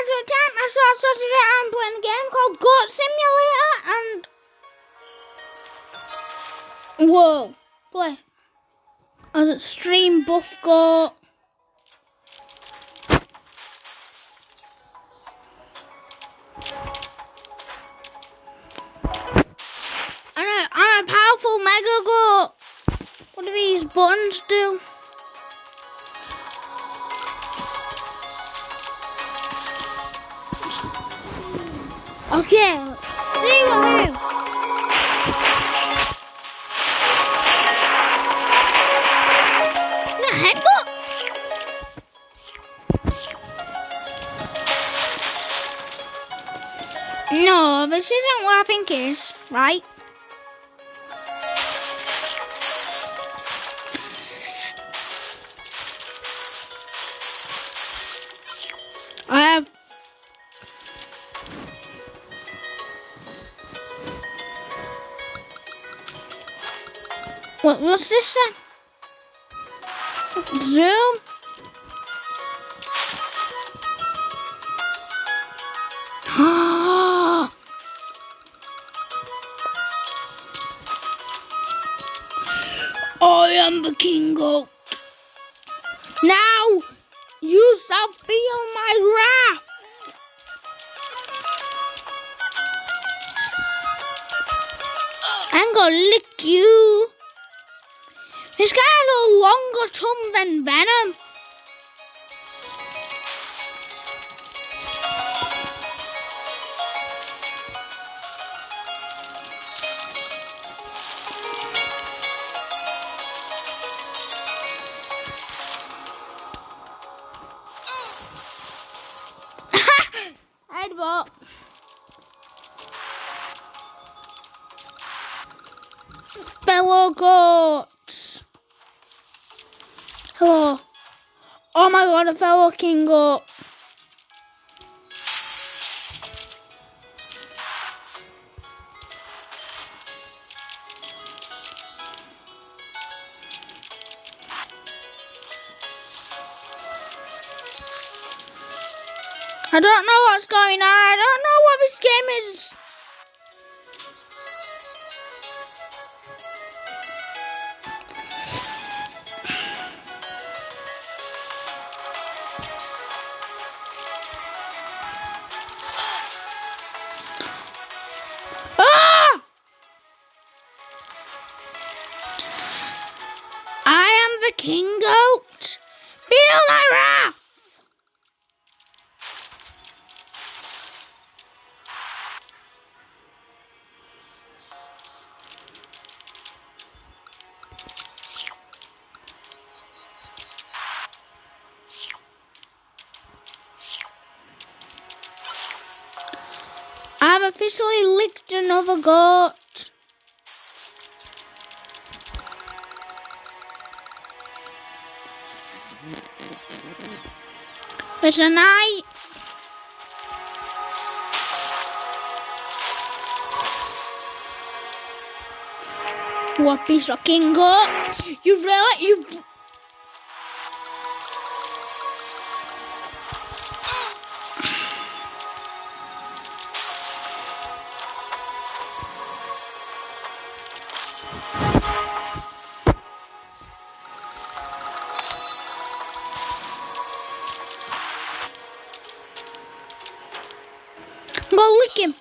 so time I started it out and playing a game called Goat Simulator and whoa, play. I was at Stream Buff Goat. I'm a powerful Mega Goat. What do these buttons do? Okay, see what we do. Headbutt? No, this isn't what I think it is, right? I have what's this then? Zoom? I am the King Goat. Now you shall feel my wrath. I'm gonna lick you. This guy has a longer tongue than Venom. Headbutt. Fellow goats. Hello. Oh my god, a fellow King Goat. I don't know what's going on. I don't know what this game is. Ah! I am the King Goat. Feel my wrath. I've officially licked another goat. But tonight, what piece of King Goat? You go lick him.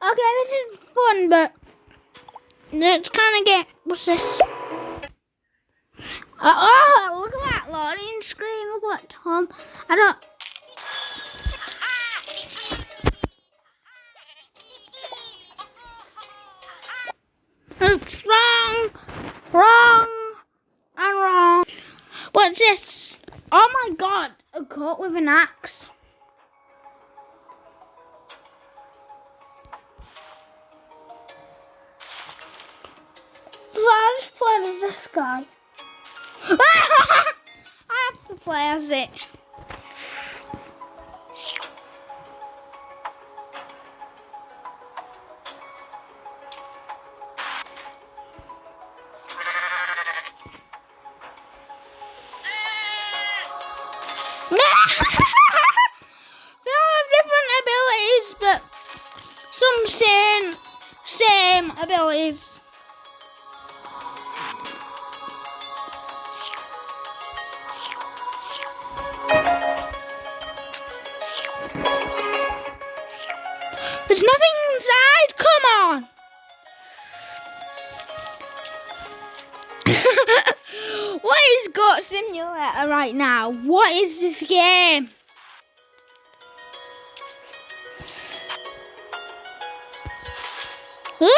Okay, this is fun, but let's kind of get, what's this? Oh, look at that loading screen. Look at that, Tom. I don't. It's wrong, and wrong. What's this? Oh my god, a goat with an axe. So I just played as this guy. I have to play as it. They all have different abilities, but some same abilities. There's nothing inside. Come on. What is Goat Simulator right now? What is this game? Ah!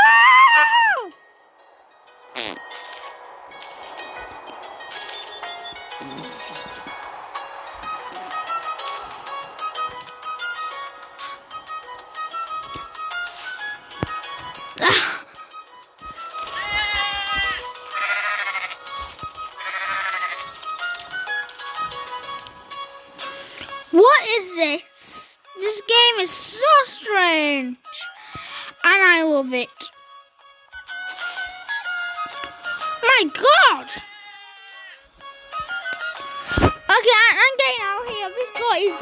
What is this? This game is so strange. And I love it. My God! Okay, I'm getting out here. This guy is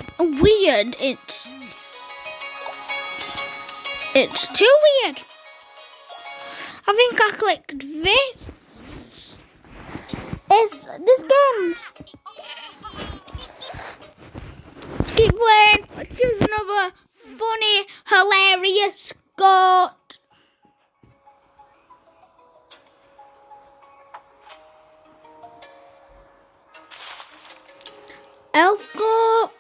weird. It's too weird. I think I clicked this. This game's. Let's keep playing. Let's choose another funny, hilarious goat. Elf goat.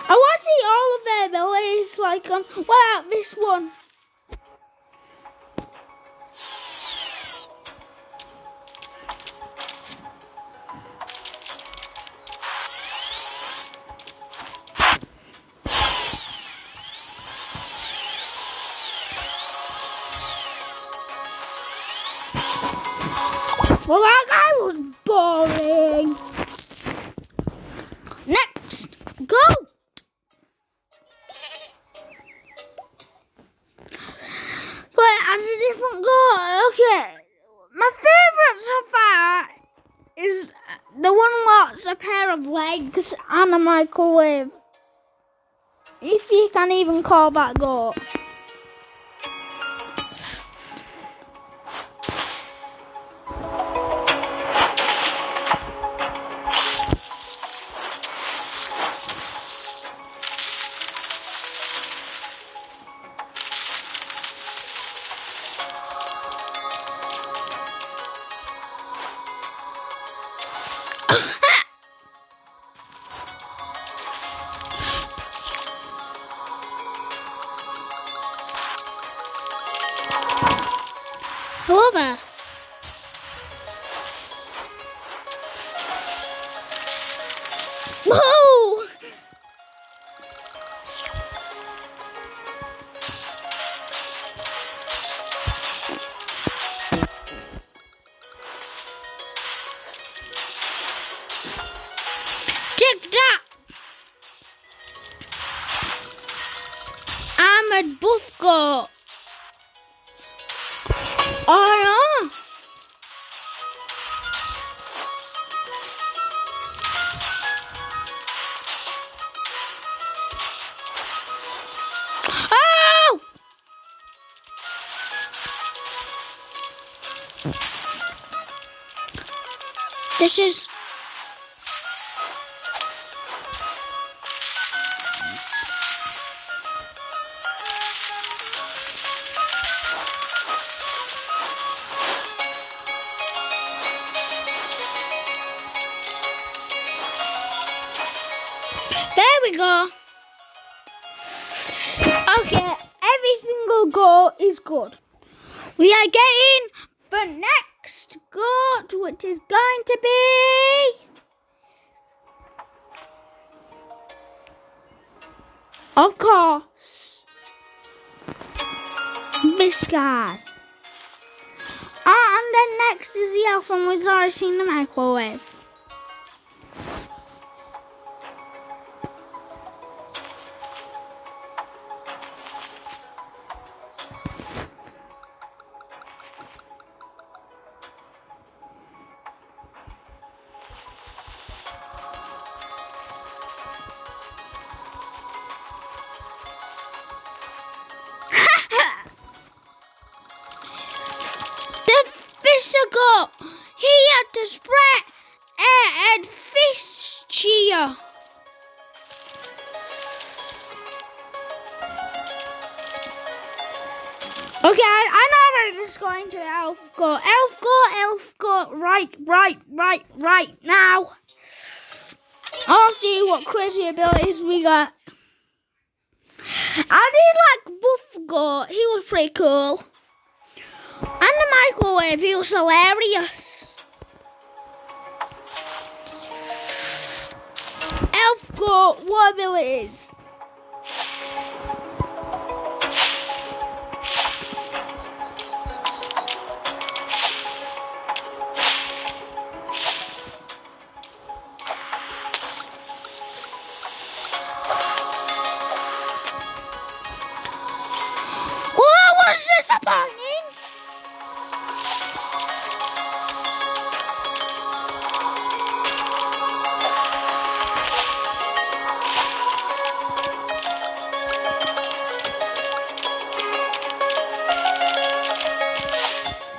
I want to see all of their abilities, like what about this one? Well, that guy was boring. Next, goat. But as a different goat, okay. My favourite so far is the one that's a pair of legs and a microwave. If you can even call that goat. Hello there. Whoa! Take that! Armored buff goat. Oh no! Oh! This is. There we go. Okay, every single goal is good. We are getting the next goat, which is going to be of course this guy. And then next is the elf, and we've already seen the microwave. ago, he had to spray airhead fish cheer. Okay, I know where this is going to Elf Goat. Elf Goat, right now. I'll see what crazy abilities we got. I did like Buff Goat, he was pretty cool. And the microwave, he was hilarious. Elf Goat, what abilities? Disappointing.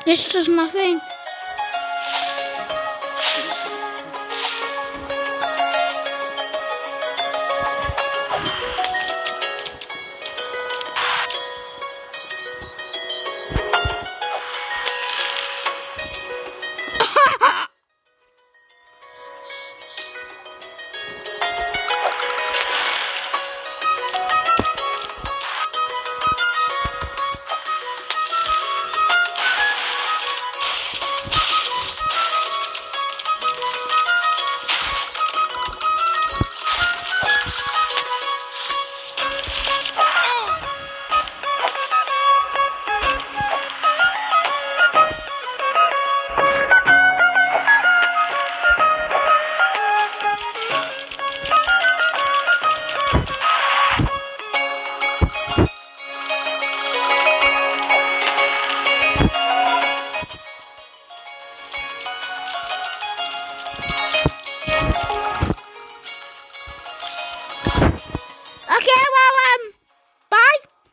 This does nothing.